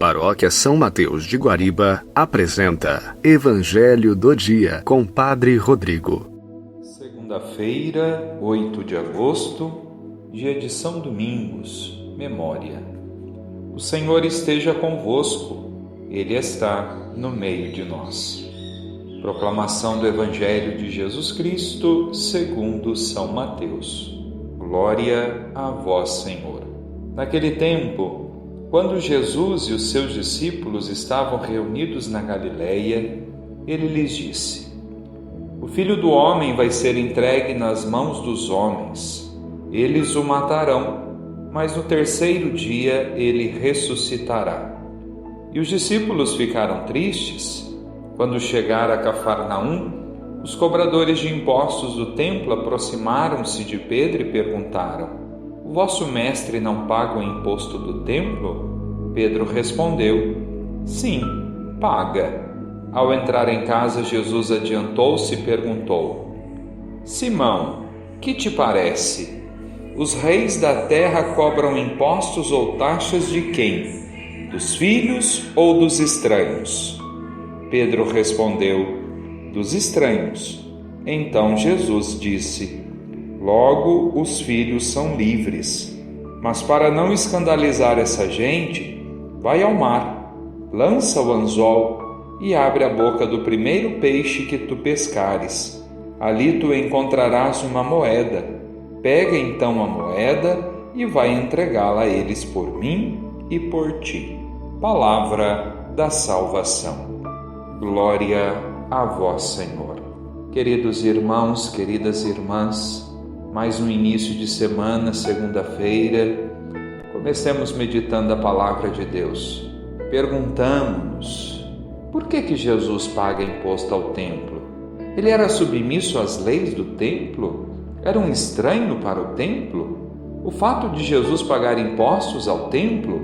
Paróquia São Mateus de Guariba apresenta Evangelho do Dia com Padre Rodrigo. Segunda-feira, 8 de agosto, dia de São Domingos, memória. O Senhor esteja convosco, Ele está no meio de nós. Proclamação do Evangelho de Jesus Cristo segundo São Mateus. Glória a vós, Senhor. Naquele tempo, quando Jesus e os seus discípulos estavam reunidos na Galileia, ele lhes disse: O Filho do Homem vai ser entregue nas mãos dos homens. Eles o matarão, mas no terceiro dia ele ressuscitará. E os discípulos ficaram tristes. Quando chegaram a Cafarnaum, os cobradores de impostos do templo aproximaram-se de Pedro e perguntaram: O vosso mestre não paga o imposto do templo? Pedro respondeu: Sim, paga. Ao entrar em casa, Jesus adiantou-se e perguntou: Simão, que te parece? Os reis da terra cobram impostos ou taxas de quem? Dos filhos ou dos estranhos? Pedro respondeu: Dos estranhos. Então Jesus disse: Logo, os filhos são livres. Mas para não escandalizar essa gente, vai ao mar, lança o anzol e abre a boca do primeiro peixe que tu pescares. Ali tu encontrarás uma moeda. Pega então a moeda e vai entregá-la a eles por mim e por ti. Palavra da salvação. Glória a vós, Senhor. Queridos irmãos, queridas irmãs, mais um início de semana, segunda-feira, comecemos meditando a palavra de Deus. Perguntamos-nos: por que Jesus paga imposto ao templo? Ele era submisso às leis do templo? Era um estranho para o templo? O fato de Jesus pagar impostos ao templo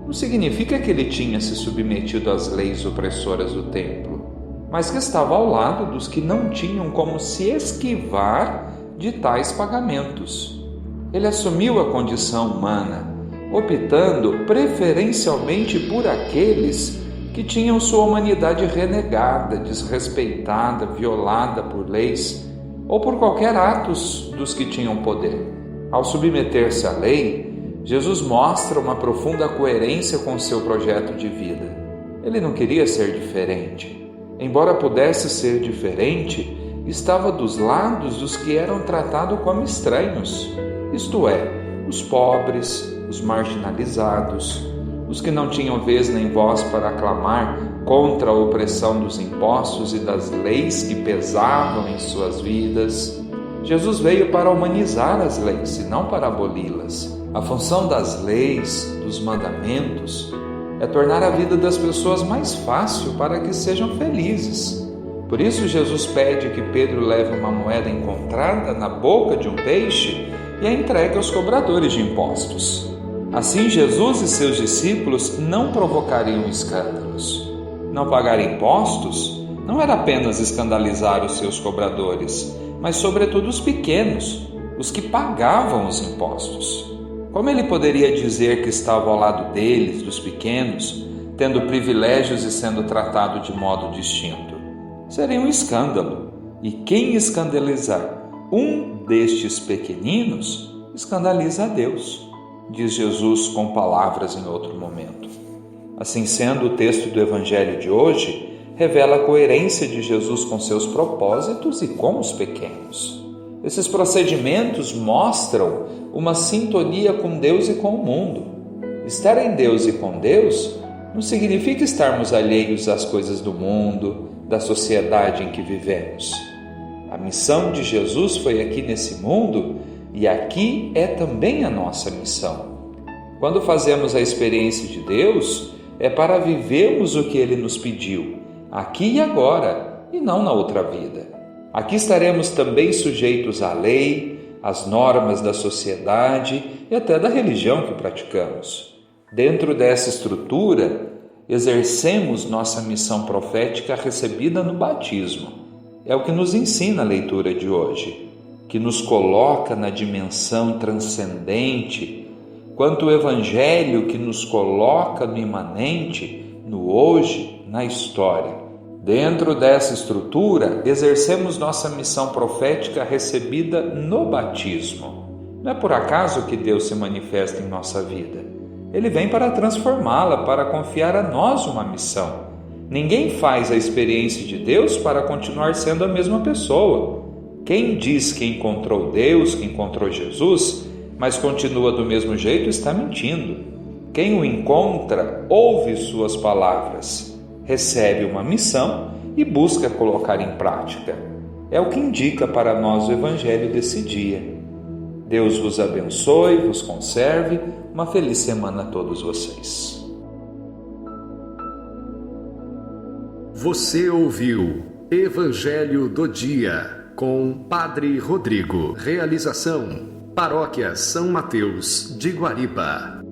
não significa que ele tinha se submetido às leis opressoras do templo, mas que estava ao lado dos que não tinham como se esquivar de tais pagamentos. Ele assumiu a condição humana, optando preferencialmente por aqueles que tinham sua humanidade renegada, desrespeitada, violada por leis ou por qualquer atos dos que tinham poder. Ao submeter-se à lei, Jesus mostra uma profunda coerência com seu projeto de vida. Ele não queria ser diferente. Embora pudesse ser diferente, estava dos lados dos que eram tratados como estranhos, isto é, os pobres, os marginalizados, os que não tinham vez nem voz para clamar contra a opressão dos impostos e das leis que pesavam em suas vidas. Jesus veio para humanizar as leis e não para aboli-las. A função das leis, dos mandamentos, é tornar a vida das pessoas mais fácil para que sejam felizes. Por isso Jesus pede que Pedro leve uma moeda encontrada na boca de um peixe e a entregue aos cobradores de impostos. Assim Jesus e seus discípulos não provocariam escândalos. Não pagar impostos não era apenas escandalizar os seus cobradores, mas sobretudo os pequenos, os que pagavam os impostos. Como ele poderia dizer que estava ao lado deles, dos pequenos, tendo privilégios e sendo tratado de modo distinto? Seria um escândalo, e quem escandalizar um destes pequeninos, escandaliza a Deus, diz Jesus com palavras em outro momento. Assim sendo, o texto do Evangelho de hoje revela a coerência de Jesus com seus propósitos e com os pequenos. Esses procedimentos mostram uma sintonia com Deus e com o mundo. Estar em Deus e com Deus não significa estarmos alheios às coisas do mundo, da sociedade em que vivemos. A missão de Jesus foi aqui nesse mundo e aqui é também a nossa missão. Quando fazemos a experiência de Deus, é para vivermos o que Ele nos pediu, aqui e agora, e não na outra vida. Aqui estaremos também sujeitos à lei, às normas da sociedade e até da religião que praticamos. Dentro dessa estrutura, exercemos nossa missão profética recebida no batismo. É o que nos ensina a leitura de hoje, que nos coloca na dimensão transcendente quanto o Evangelho que nos coloca no imanente, no hoje, na história. Dentro dessa estrutura, exercemos nossa missão profética recebida no batismo. Não é por acaso que Deus se manifesta em nossa vida. Ele vem para transformá-la, para confiar a nós uma missão. Ninguém faz a experiência de Deus para continuar sendo a mesma pessoa. Quem diz que encontrou Deus, que encontrou Jesus, mas continua do mesmo jeito, está mentindo. Quem o encontra, ouve suas palavras, recebe uma missão e busca colocar em prática. É o que indica para nós o Evangelho desse dia. Deus vos abençoe, vos conserve. Uma feliz semana a todos vocês. Você ouviu Evangelho do Dia com Padre Rodrigo. Realização: Paróquia São Mateus de Guariba.